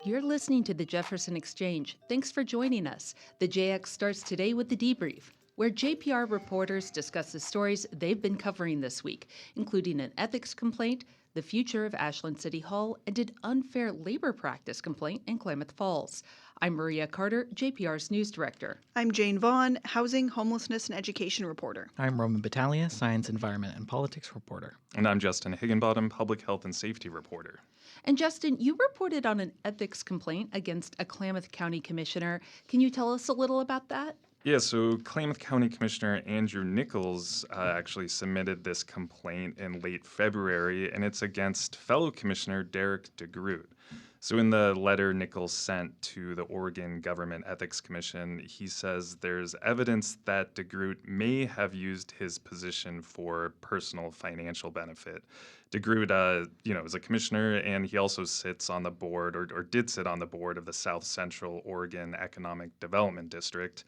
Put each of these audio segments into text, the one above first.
You're listening to the Jefferson Exchange. Thanks for joining us. The JX starts today with the debrief, where JPR reporters discuss the stories they've been covering this week, including an ethics complaint, the future of Ashland City Hall, and an unfair labor practice complaint in Klamath Falls. I'm Maria Carter, JPR's news director. I'm Jane Vaughn, housing, homelessness, and education reporter. I'm Roman Battaglia, science, environment, and politics reporter. And I'm Justin Higginbottom, public health and safety reporter. And Justin, you reported on an ethics complaint against a Klamath County commissioner. Can you tell us a little about that? Yeah, so Klamath County Commissioner Andrew Nichols actually submitted this complaint in late February, and it's against fellow Commissioner Derrick DeGroot. So in the letter Nichols sent to the Oregon Government Ethics Commission, he says there's evidence that DeGroot may have used his position for personal financial benefit. DeGroot, is a commissioner, and he also sits on the board, or did sit on the board of the South Central Oregon Economic Development District.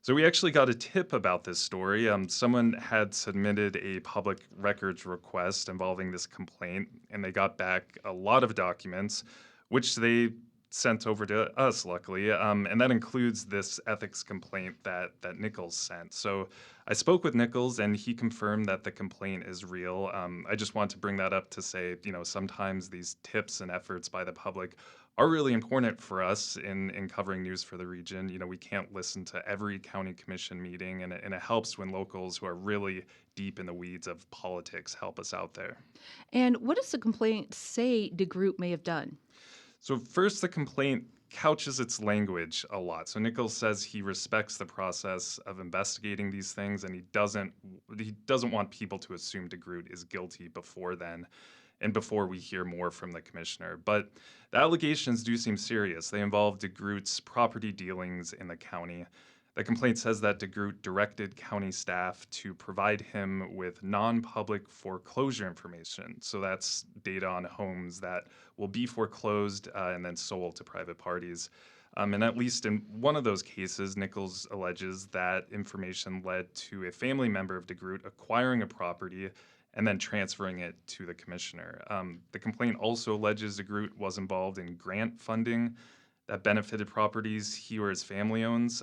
So we actually got a tip about this story. Someone had submitted a public records request involving this complaint, and they got back a lot of documents, which they sent over to us, luckily, and that includes this ethics complaint that Nichols sent. So I spoke with Nichols, and he confirmed that the complaint is real. I just want to bring that up to say, sometimes these tips and efforts by the public are really important for us in covering news for the region. We can't listen to every county commission meeting, and it helps when locals who are really deep in the weeds of politics help us out there. And what does the complaint say DeGroot may have done? So first, the complaint couches its language a lot. So Nichols says he respects the process of investigating these things, and he doesn't want people to assume DeGroot is guilty before then, and before we hear more from the commissioner. But the allegations do seem serious. They involve DeGroot's property dealings in the county. The complaint says that DeGroot directed county staff to provide him with non-public foreclosure information. So that's data on homes that will be foreclosed and then sold to private parties. And at least in one of those cases, Nichols alleges that information led to a family member of DeGroot acquiring a property and then transferring it to the commissioner. The complaint also alleges DeGroot was involved in grant funding that benefited properties he or his family owns.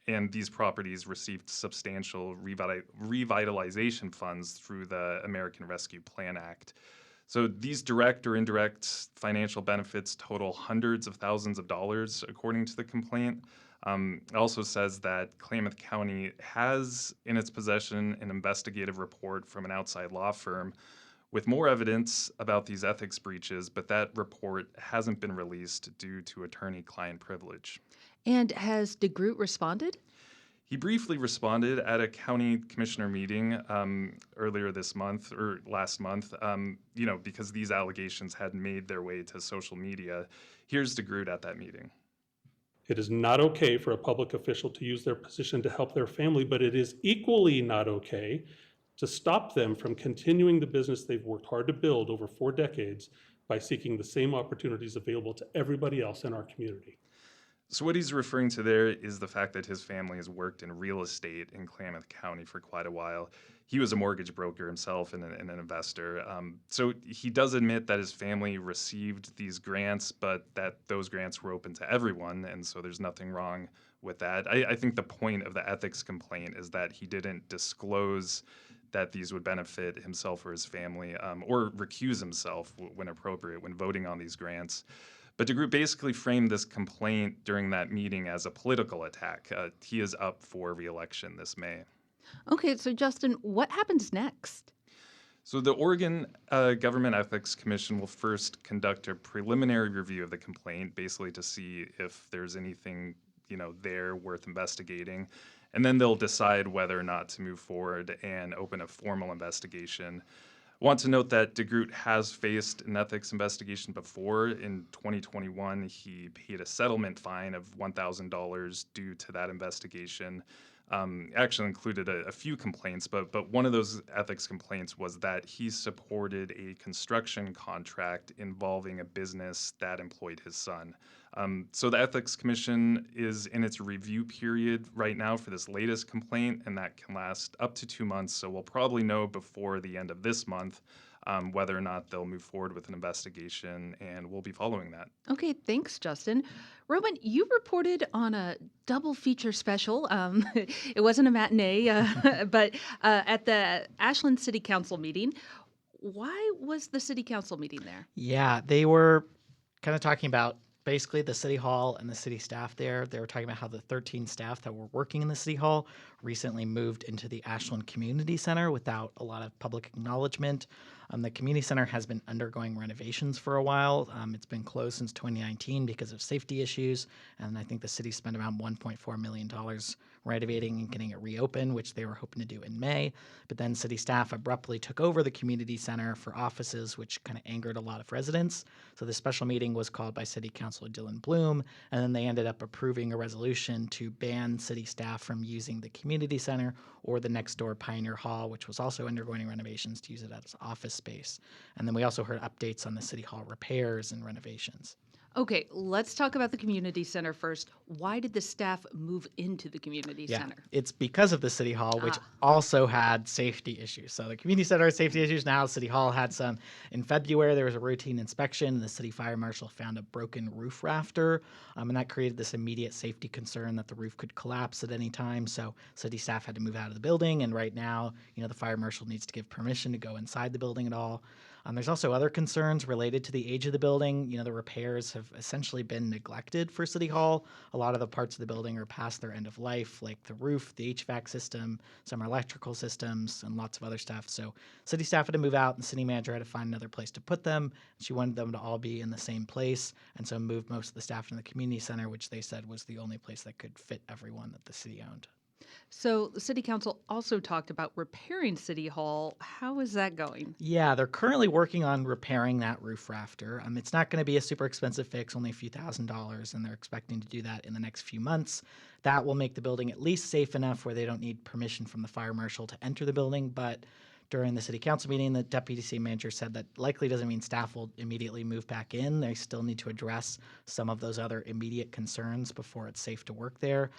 And these properties received substantial revitalization funds through the American Rescue Plan Act. So these direct or indirect financial benefits total hundreds of thousands of dollars, according to the complaint. It also says that Klamath County has in its possession an investigative report from an outside law firm with more evidence about these ethics breaches, but that report hasn't been released due to attorney-client privilege. And has DeGroot responded? He briefly responded at a county commissioner meeting earlier this month or last month, because these allegations had made their way to social media. Here's DeGroot at that meeting. It is not okay for a public official to use their position to help their family, but it is equally not okay to stop them from continuing the business they've worked hard to build over 4 decades by seeking the same opportunities available to everybody else in our community. So what he's referring to there is the fact that his family has worked in real estate in Klamath County for quite a while. He was a mortgage broker himself and an investor. So he does admit that his family received these grants, but that those grants were open to everyone, and so there's nothing wrong with that. I think the point of the ethics complaint is that he didn't disclose that these would benefit himself or his family, or recuse himself when appropriate when voting on these grants. But DeGroot basically framed this complaint during that meeting as a political attack. He is up for reelection this May. Okay, so Justin, what happens next? So the Oregon Government Ethics Commission will first conduct a preliminary review of the complaint, basically to see if there's anything, there worth investigating. And then they'll decide whether or not to move forward and open a formal investigation. I want to note that DeGroot has faced an ethics investigation before. In 2021, he paid a settlement fine of $1,000 due to that investigation. Actually included a few complaints, but one of those ethics complaints was that he supported a construction contract involving a business that employed his son. So the Ethics Commission is in its review period right now for this latest complaint, and that can last up to 2 months. So we'll probably know before the end of this month whether or not they'll move forward with an investigation, and we'll be following that. Okay, thanks, Justin. Roman, you reported on a double feature special. It wasn't a matinee, but at the Ashland City Council meeting. Why was the City Council meeting there? Yeah, they were kind of talking about basically the city hall and the city staff there. They were talking about how the 13 staff that were working in the city hall recently moved into the Ashland Community Center without a lot of public acknowledgement. The community center has been undergoing renovations for a while. It's been closed since 2019 because of safety issues, and I think the city spent around $1.4 million renovating and getting it reopened, which they were hoping to do in May. But then city staff abruptly took over the community center for offices, which kind of angered a lot of residents. So the special meeting was called by City Councilor Dylan Bloom, and then they ended up approving a resolution to ban city staff from using the community center or the next door Pioneer Hall, which was also undergoing renovations, to use it as office space. And then we also heard updates on the city hall repairs and renovations. Okay, let's talk about the community center first. Why did the staff move into the community center? It's because of the city hall, which also had safety issues. So the community center has safety issues now. City hall had some. In February, there was a routine inspection, and the city fire marshal found a broken roof rafter, and that created this immediate safety concern that the roof could collapse at any time. So city staff had to move out of the building, and right now, the fire marshal needs to give permission to go inside the building at all. There's also other concerns related to the age of the building. The repairs have essentially been neglected for City Hall. A lot of the parts of the building are past their end of life, like the roof, the HVAC system, some electrical systems, and lots of other stuff. So city staff had to move out, and the city manager had to find another place to put them. She wanted them to all be in the same place, and so moved most of the staff into the community center, which they said was the only place that could fit everyone that the city owned. So the City Council also talked about repairing City Hall. How is that going? Yeah, they're currently working on repairing that roof rafter. It's not going to be a super expensive fix, only a few $1,000s, and they're expecting to do that in the next few months. That will make the building at least safe enough where they don't need permission from the fire marshal to enter the building. But during the city council meeting, the deputy city manager said that likely doesn't mean staff will immediately move back in. They still need to address some of those other immediate concerns before it's safe to work there.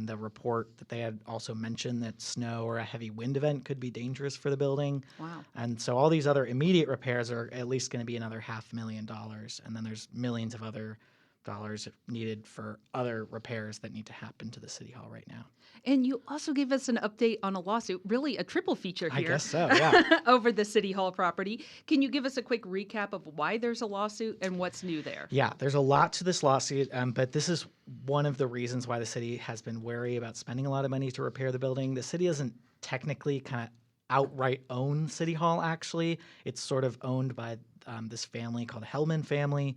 The report that they had also mentioned that snow or a heavy wind event could be dangerous for the building. Wow. And so all these other immediate repairs are at least going to be another $500,000. And then there's millions of other dollars needed for other repairs that need to happen to the city hall right now. And you also gave us an update on a lawsuit, really a triple feature here. I guess so, yeah. Over the City Hall property. Can you give us a quick recap of why there's a lawsuit and what's new there? Yeah, there's a lot to this lawsuit, but this is one of the reasons why the city has been wary about spending a lot of money to repair the building. The city doesn't technically kind of outright own City Hall, actually. It's sort of owned by this family called the Hellman family.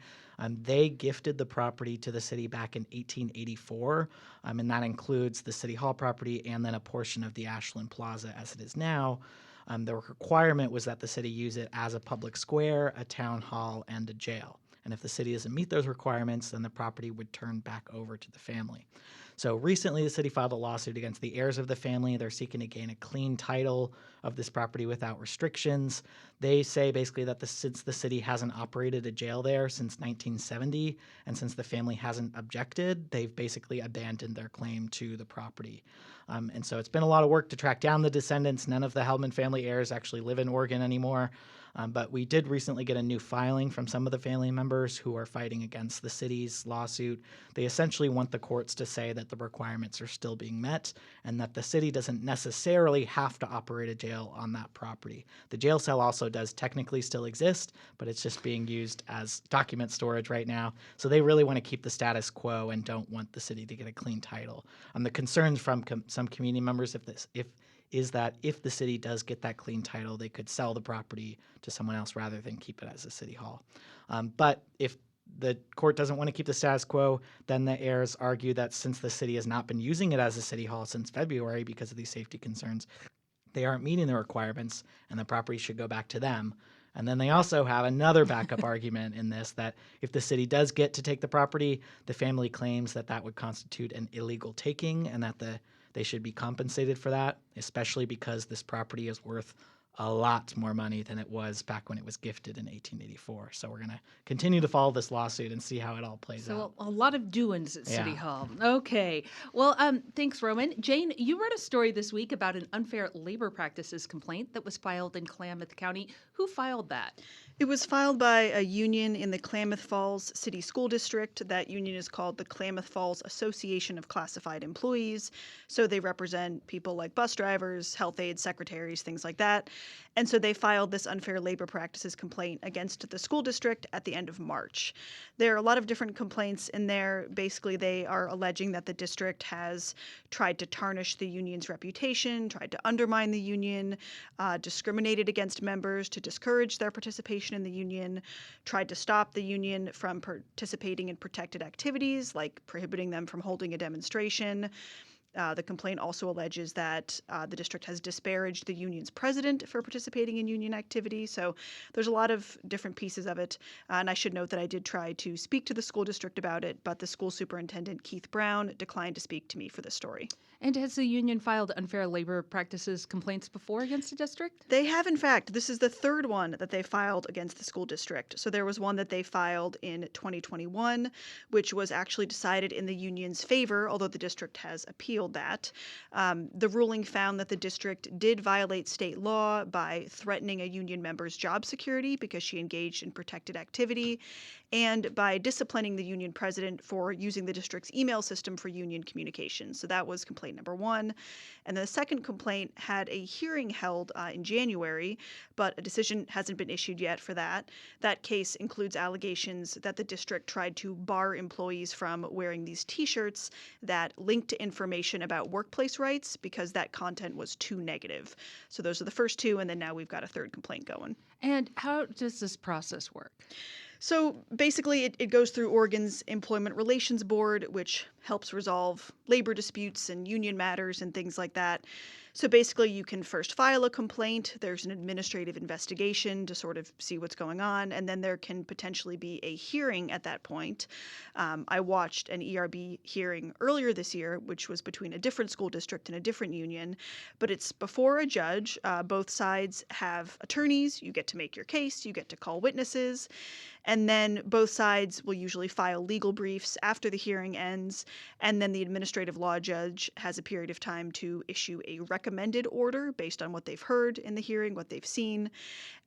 They gifted the property to the city back in 1884, and that includes the City Hall property and then a portion of the Ashland Plaza as it is now. The requirement was that the city use it as a public square, a town hall, and a jail. And if the city doesn't meet those requirements, then the property would turn back over to the family. So recently, the city filed a lawsuit against the heirs of the family. They're seeking to gain a clean title of this property without restrictions. They say basically that since the city hasn't operated a jail there since 1970, and since the family hasn't objected, they've basically abandoned their claim to the property. And so it's been a lot of work to track down the descendants. None of the Hellman family heirs actually live in Oregon anymore. But we did recently get a new filing from some of the family members who are fighting against the city's lawsuit. They essentially want the courts to say that the requirements are still being met and that the city doesn't necessarily have to operate a jail on that property. The jail cell also does technically still exist, but it's just being used as document storage right now. So they really want to keep the status quo and don't want the city to get a clean title. The concerns from some community members is that if the city does get that clean title, they could sell the property to someone else rather than keep it as a city hall. But if the court doesn't want to keep the status quo, then the heirs argue that since the city has not been using it as a city hall since February because of these safety concerns, they aren't meeting the requirements and the property should go back to them. And then they also have another backup argument in this, that if the city does get to take the property, the family claims that that would constitute an illegal taking and that they should be compensated for that, especially because this property is worth a lot more money than it was back when it was gifted in 1884. So we're going to continue to follow this lawsuit and see how it all plays out. So a lot of doings at City Yeah. Hall. Okay. Well, thanks, Roman. Jane, you wrote a story this week about an unfair labor practices complaint that was filed in Klamath County. Who filed that? It was filed by a union in the Klamath Falls City School District. That union is called the Klamath Falls Association of Classified Employees. So they represent people like bus drivers, health aides, secretaries, things like that. And so they filed this unfair labor practices complaint against the school district at the end of March. There are a lot of different complaints in there. Basically, they are alleging that the district has tried to tarnish the union's reputation, tried to undermine the union, discriminated against members to discourage their participation in the union, tried to stop the union from participating in protected activities, like prohibiting them from holding a demonstration. The complaint also alleges that the district has disparaged the union's president for participating in union activity. So there's a lot of different pieces of it. And I should note that I did try to speak to the school district about it, but the school superintendent, Keith Brown, declined to speak to me for this story. And has the union filed unfair labor practices complaints before against the district? They have, in fact. This is the third one that they filed against the school district. So there was one that they filed in 2021, which was actually decided in the union's favor, although the district has appealed that. The ruling found that the district did violate state law by threatening a union member's job security because she engaged in protected activity, and by disciplining the union president for using the district's email system for union communications. So that was complaint number one. And the second complaint had a hearing held in January, but a decision hasn't been issued yet for that. That case includes allegations that the district tried to bar employees from wearing these T-shirts that linked to information about workplace rights because that content was too negative. So those are the first two, and then now we've got a third complaint going. And how does this process work? So basically, it goes through Oregon's Employment Relations Board, which helps resolve labor disputes and union matters and things like that. So basically, you can first file a complaint. There's an administrative investigation to sort of see what's going on, and then there can potentially be a hearing at that point. I watched an ERB hearing earlier this year, which was between a different school district and a different union, but it's before a judge. Both sides have attorneys. You get to make your case. You get to call witnesses. And then both sides will usually file legal briefs after the hearing ends, and then the administrative law judge has a period of time to issue a recommended order based on what they've heard in the hearing, what they've seen,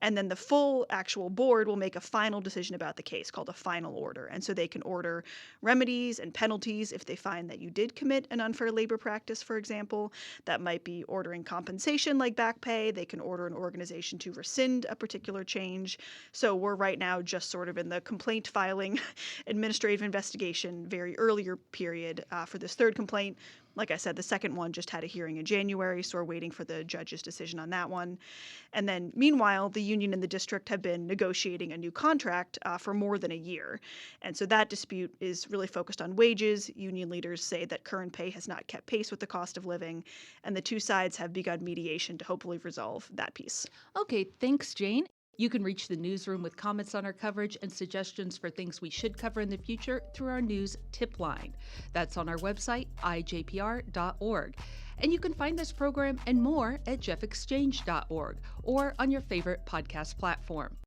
and then the full actual board will make a final decision about the case called a final order. And so they can order remedies and penalties if they find that you did commit an unfair labor practice, for example. That might be ordering compensation like back pay. They can order an organization to rescind a particular change. So we're right now just sort of in the complaint filing administrative investigation, very earlier period for this third complaint. Like I said, the second one just had a hearing in January, so we're waiting for the judge's decision on that one. And then meanwhile, the union and the district have been negotiating a new contract for more than a year. And so that dispute is really focused on wages. Union leaders say that current pay has not kept pace with the cost of living, and the two sides have begun mediation to hopefully resolve that piece. Okay, thanks, Jane. You can reach the newsroom with comments on our coverage and suggestions for things we should cover in the future through our news tip line. That's on our website, ijpr.org. And you can find this program and more at jeffexchange.org or on your favorite podcast platform.